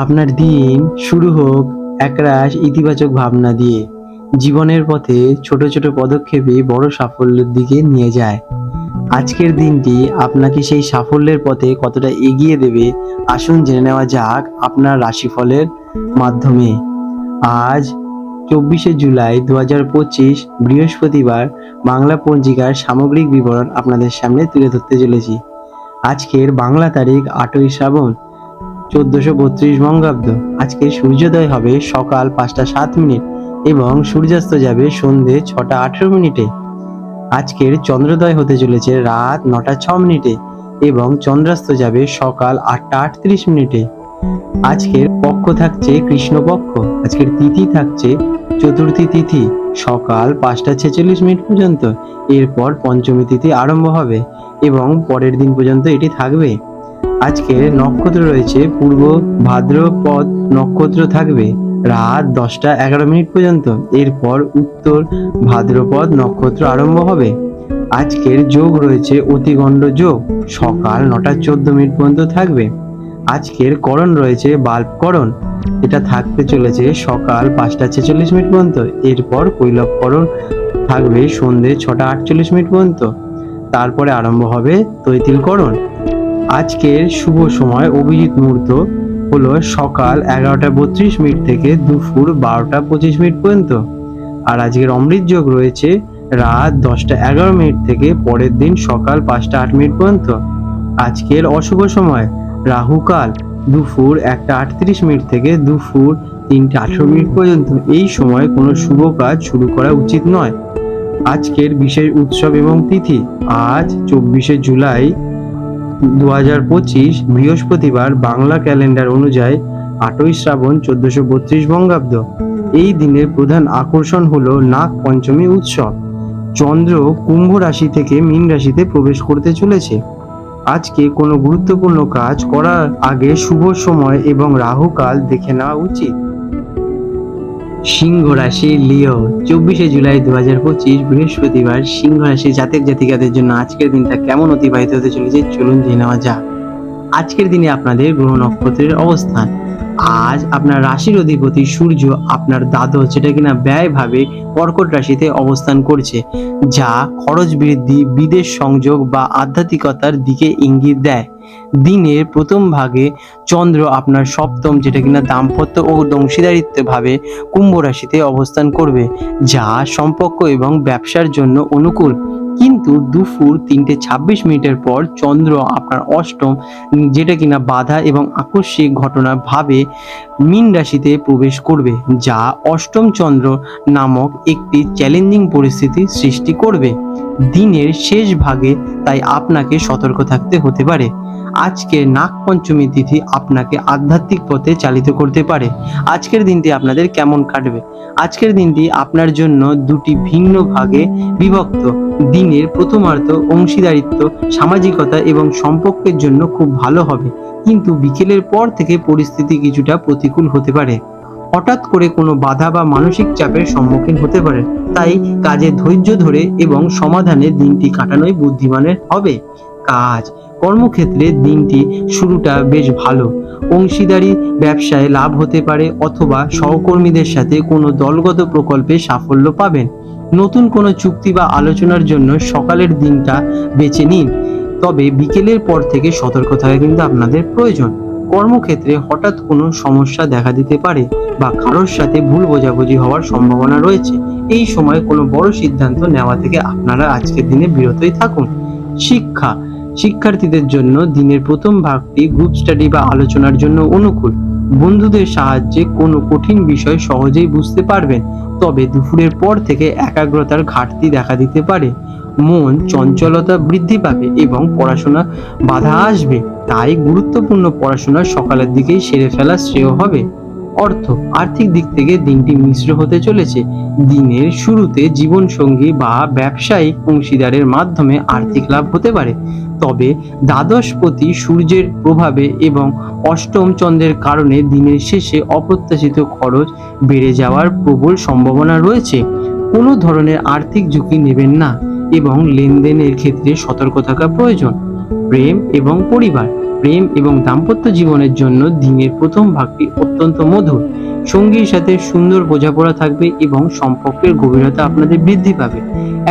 আপনার দিন শুরু হোক একরাশ ইতিবাচক ভাবনা দিয়ে। জীবনের পথে ছোট ছোট পদক্ষেপে বড় সাফল্যের দিকে নিয়ে যায়। আজকের দিনটি আপনাকে সেই সাফল্যের পথে কতটা এগিয়ে দেবে, আসুন জেনে নেওয়া যাক আপনার রাশিফলের মাধ্যমে। আজ 24শে জুলাই 2025 বৃহস্পতিবার। বাংলা পঞ্জিকার সামগ্রিক বিবরণ আপনাদের সামনে তুলে ধরতে চলেছি। আজকের বাংলা তারিখ 8ই শ্রাবণ 1432 বঙ্গাব্দ। আজকে সূর্যোদয় হবে সকাল 5টা 7 মিনিট এবং সূর্যাস্ত যাবে সন্ধে 6টা 18 মিনিটে। আজকের চন্দ্রোদয় হতে চলেছে রাত 9টা 6 মিনিটে এবং চন্দ্রাস্ত যাবে সকাল 8টা 38 মিনিটে। আজকের পক্ষ থাকছে কৃষ্ণপক্ষ। আজকের তিথি থাকছে চতুর্থী তিথি সকাল 5টা 46 মিনিট পর্যন্ত। এরপর পঞ্চমী তিথি আরম্ভ হবে এবং পরের দিন পর্যন্ত এটি থাকবে। আজকে নক্ষত্র রয়েছে পূর্ব ভাদ্রপদ নক্ষত্র থাকবে রাত 10টা 11 মিনিট পর্যন্ত। এরপর উত্তর ভাদ্রপদ নক্ষত্র আরম্ভ হবে। আজকের যোগ রয়েছে অতিগণ্ড যোগ সকাল 9টা 14 মিনিট পর্যন্ত থাকবে। আজকের করণ রয়েছে বাল্বকরণ, এটা থাকতে চলেছে সকাল 5টা 46 মিনিট পর্যন্ত। এরপর কৈলবকরণ থাকবে সন্ধে 6টা 48 মিনিট পর্যন্ত। তারপরে আরম্ভ হবে তৈতিলকরণ। আজকের শুভ সময় অভিজিৎ মুহূর্ত হলো সকাল 11টা 32 মিনিট থেকে দুপুর 12টা 25 মিনিট পর্যন্ত। আর আজকের অমৃত যোগ রয়েছে রাত 10টা 11 মিনিট থেকে পরের দিন সকাল 5টা 8 মিনিট পর্যন্ত। আজকের অশুভ সময় রাহুকাল দুপুর 1টা 38 মিনিট থেকে দুপুর 3টা 18 মিনিট পর্যন্ত। এই সময় কোনো শুভ কাজ শুরু করা উচিত নয়। আজকের বিশেষ উৎসব এবং তিথি আজ 24শে জুলাই 2025 বৃহস্পতিবার। বাংলা ক্যালেন্ডার অনুযায়ী 8ই শ্রাবণ 1432 বঙ্গাব্দ। এই দিনের প্রধান আকর্ষণ হলো নাগ পঞ্চমী উৎসব। চন্দ্র কুম্ভ রাশি থেকে মীন রাশিতে প্রবেশ করতে চলেছে। আজকে কোনো গুরুত্বপূর্ণ কাজ করার আগে শুভ সময় এবং রাহুকাল দেখে নেওয়া উচিত। সিংহ রাশি লিও 24শে জুলাই 2025 বৃহস্পতিবার। সিংহ রাশি জাতক জাতিকাদের জন্য আজকের দিনটা কেমন অতিবাহিত হতে চলেছে চলুন জেনে নেওয়া যাক। আজকের দিনে আপনাদের গ্রহ নক্ষত্রের অবস্থান। আজ আপনার রাশির অধিপতি সূর্য আপনার দ্বাদশ, যেটা কিনা ব্যয় ভাবে কর্কট রাশিতে অবস্থান করছে, যা খরচ বৃদ্ধি, বিদেশ সংযোগ বা আধ্যাত্মিকতার দিকে ইঙ্গিত দেয়। দিনের প্রথম ভাগে চন্দ্র আপনার সপ্তম, যেটা কিনা দাম্পত্য ও অংশীদারিত্ব ভাবে কুম্ভ রাশিতে অবস্থান করবে, যা সম্পর্ক এবং ব্যবসার জন্য অনুকূল। কিন্তু দুপুর 3টা 26 মিনিটের পর চন্দ্র আপনার অষ্টম, যেটা কিনা বাধা এবং আকস্মিক ঘটনা ভাবে মীন রাশিতে প্রবেশ করবে, যা অষ্টম চন্দ্র নামক একটি চ্যালেঞ্জিং পরিস্থিতি সৃষ্টি করবে দিনের শেষ ভাগে। তাই আপনাকে সতর্ক থাকতে হতে পারে। আজকে নাগ পঞ্চমী তিথি আপনাকে আধ্যাত্মিক পথে চালিত করতে পারে। আজকের দিনটি আপনাদের কেমন কাটবে? আজকের দিনটি আপনার জন্য দুটি ভিন্ন ভাগে বিভক্ত। দিনের প্রথমার্ধ অংশীদারিত্ব, সামাজিকতা এবং সম্পর্কের জন্য খুব ভালো হবে, কিন্তু বিকেলের পর থেকে পরিস্থিতি কিছুটা প্রতিকূল হতে পারে। হঠাৎ করে কোনো বাধা বা মানসিক চাপের সম্মুখীন হতে পারে। তাই কাজে ধৈর্য ধরে এবং সমাধানে দিনটি কাটানোই বুদ্ধিমানের হবে। কাজ কর্মক্ষেত্রে দিনটি শুরুটা বেশ ভালো। অংশীদারি ব্যবসায় লাভ হতে পারে অথবা সহকর্মীদের সাথে কোনো দলগত প্রকল্পে সাফল্য পাবেন। নতুন কোনো চুক্তি বা আলোচনার জন্য সকালের দিনটা বেছে নিন, তবে বিকেলের পর থেকে সতর্ক থাকা কিন্তু আপনাদের প্রয়োজন। কর্মক্ষেত্রে হঠাৎ কোনো সমস্যা দেখা দিতে পারে বা কারোর সাথে ভুল বোঝাবুঝি হওয়ার সম্ভাবনা রয়েছে। এই সময় কোনো বড় সিদ্ধান্ত নেওয়া থেকে আপনারা আজকের দিনে বিরতই থাকুন। শিক্ষার্থীদের জন্য দিনের প্রথম ভাগটি গ্রুপ স্টাডি বা আলোচনার জন্য অনুকূল। বন্ধুদের সাহায্যে কোনো কঠিন বিষয় সহজেই বুঝতে পারবেন, তবে দুপুরের পর থেকে একাগ্রতার ঘাটতি দেখা দিতে পারে। মন চঞ্চলতা বৃদ্ধি পাবে এবং পড়াশোনা বাধা আসবে, তাই গুরুত্বপূর্ণ পড়াশোনা সকালের দিকেই সেরে ফেলা শ্রেয় হবে। আর্থিক দিক থেকে দিনটি মিশ্র হতে চলেছে। দিনের শুরুতে জীবনসঙ্গী বা ব্যবসায়িক অংশীদারের মাধ্যমে আর্থিক লাভ হতে পারে, তবে দ্বাদশপতি সূর্যের প্রভাবে এবং অষ্টম চন্দ্রের কারণে দিনের শেষে অপ্রত্যাশিত খরচ বেড়ে যাওয়ার প্রবল সম্ভাবনা রয়েছে। কোনো ধরনের আর্থিক ঝুঁকি নেবেন না এবং লেনদেনের ক্ষেত্রে সতর্ক থাকা প্রয়োজন। প্রেম এবং পরিবার প্রেম এবং দাম্পত্য জীবনের জন্য দিনের প্রথম ভাগটি অত্যন্ত মধুর। সঙ্গীর সাথে সুন্দর বোঝাপড়া থাকবে এবং সম্পর্কের গভীরতা আপনাদের বৃদ্ধি পাবে।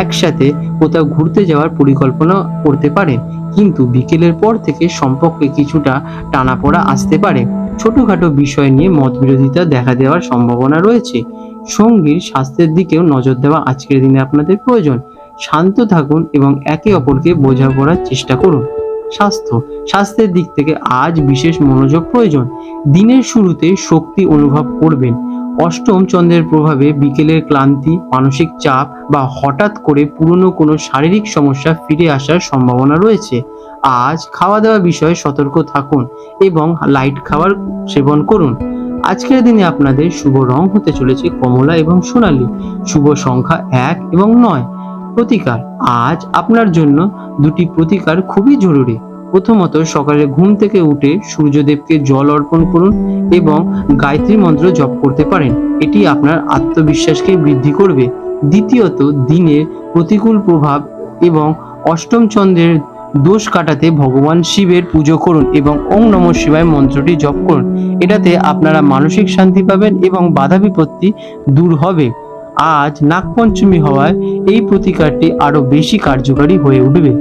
একসাথে কোথাও ঘুরতে যাওয়ার পরিকল্পনা করতে পারেন, কিন্তু বিকেলের পর থেকে সম্পর্কে কিছুটা টানাপোড়া আসতে পারে। ছোটখাটো বিষয় নিয়ে মতবিরোধিতা দেখা দেওয়ার সম্ভাবনা রয়েছে। সঙ্গীর স্বাস্থ্যের দিকেও নজর দেওয়া আজকের দিনে আপনাদের প্রয়োজন। শান্ত থাকুন এবং একে অপরকে বোঝাপড়ার চেষ্টা করুন। স্বাস্থ্যের দিক থেকে আজ বিশেষ মনোযোগ প্রয়োজন। দিনের শুরুতে শক্তি অনুভব করবেন। অষ্টম চন্দ্রের প্রভাবে বিকেলের ক্লান্তি, মানসিক চাপ বা হঠাৎ করে পুরনো কোনো শারীরিক সমস্যা ফিরে আসার সম্ভাবনা রয়েছে। আজ খাওয়া দাওয়া বিষয়ে সতর্ক থাকুন এবং লাইট খাবার সেবন করুন। আজকের দিনে আপনাদের শুভ রং হতে চলেছে কমলা এবং সোনালী। শুভ সংখ্যা 1 এবং 9। প্রতিকার, আজ আপনার জন্য দুটি প্রতিকার খুবই জরুরি। প্রথমত, সকালে ঘুম থেকে উঠে সূর্যদেবকে জল অর্পণ করুন এবং গায়ত্রী মন্ত্র জপ করতে পারেন। এটি আপনার আত্মবিশ্বাসকে বৃদ্ধি করবে। দ্বিতীয়ত, দিনের প্রতিকূল প্রভাব এবং অষ্টম চন্দ্রের দোষ কাটাতে ভগবান শিবের পুজো করুন এবং ওং নমঃ শিবায় মন্ত্রটি জপ করুন। এটাতে আপনারা মানসিক শান্তি পাবেন এবং বাধা বিপত্তি দূর হবে। আজ নাগপঞ্চমী হওয়ায় এই প্রতিকারটি আরো বেশি কার্যকারী হয়ে উঠবে।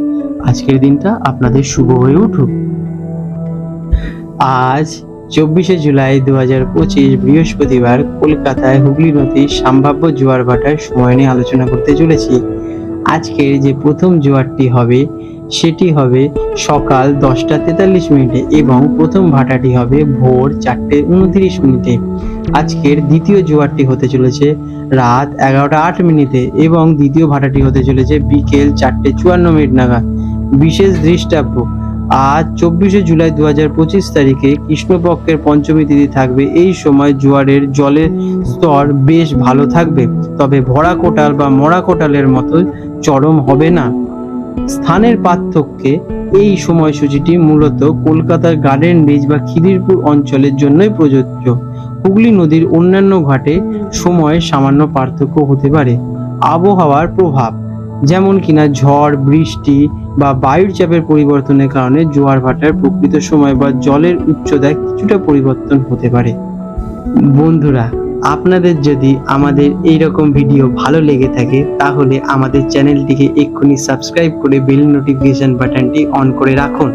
আজকের দিনটা আপনাদের শুভ হয়ে উঠুক। আজ 24শে জুলাই 2025 বৃহস্পতিবার কলকাতায় হুগলি নদীর সম্ভাব্য জোয়ার ভাটার সময় নিয়ে আলোচনা করতে চলেছি। আজকের যে প্রথম জোয়ারটি হবে সেটি হবে সকাল 10:43 এবং প্রথম ভাটাটি হবে ভোর 4:29। আজকের দ্বিতীয় জোয়ারটি হতে চলেছে রাত 11:08 এবং দ্বিতীয় ভাটাটি হতে চলেছে বিকেল 4:54 নাগাদ। বিশেষ দৃষ্টাব্য, আজ 24শে জুলাই 2025 তারিখে কৃষ্ণপক্ষের পঞ্চমী তিথি থাকবে। এই সময় জোয়ারের জলের স্তর বেশ ভালো থাকবে, তবে ভরা কোটাল বা মরা কোটালের মতো চরম হবে না। স্থানের পার্থক্যে এই সময়সূচিটি মূলত কলকাতার গার্ডেন রিচ বা খিদিরপুর অঞ্চলের জন্যই প্রযোজ্য। হুগলি নদীর অন্যান্য ঘাটে সময়ে সামান্য পার্থক্য হতে পারে। আবহাওয়ার প্রভাব, যেমন কিনা ঝড়, বৃষ্টি বা বায়ুর চাপের পরিবর্তনের কারণে জোয়ার ভাটার প্রকৃত সময় বা জলের উচ্চতায় কিছুটা পরিবর্তন হতে পারে। বন্ধুরা, আপনাদের যদি আমাদের এইরকম ভিডিও ভালো লেগে থাকে তাহলে আমাদের চ্যানেলটিকে এক্ষুনি সাবস্ক্রাইব করে বেল নোটিফিকেশন বাটনটি অন করে রাখুন।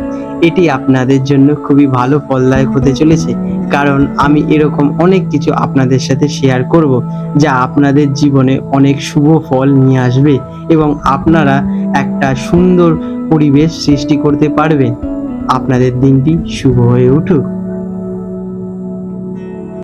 এটি আপনাদের জন্য খুবই ভালো ফলদায়ক হতে চলেছে, কারণ আমি এরকম অনেক কিছু আপনাদের সাথে শেয়ার করব যা আপনাদের জীবনে অনেক শুভ ফল নিয়ে আসবে এবং আপনারা একটা সুন্দর পরিবেশ সৃষ্টি করতে পারবেন। আপনাদের দিনটি শুভ হয়ে উঠুক।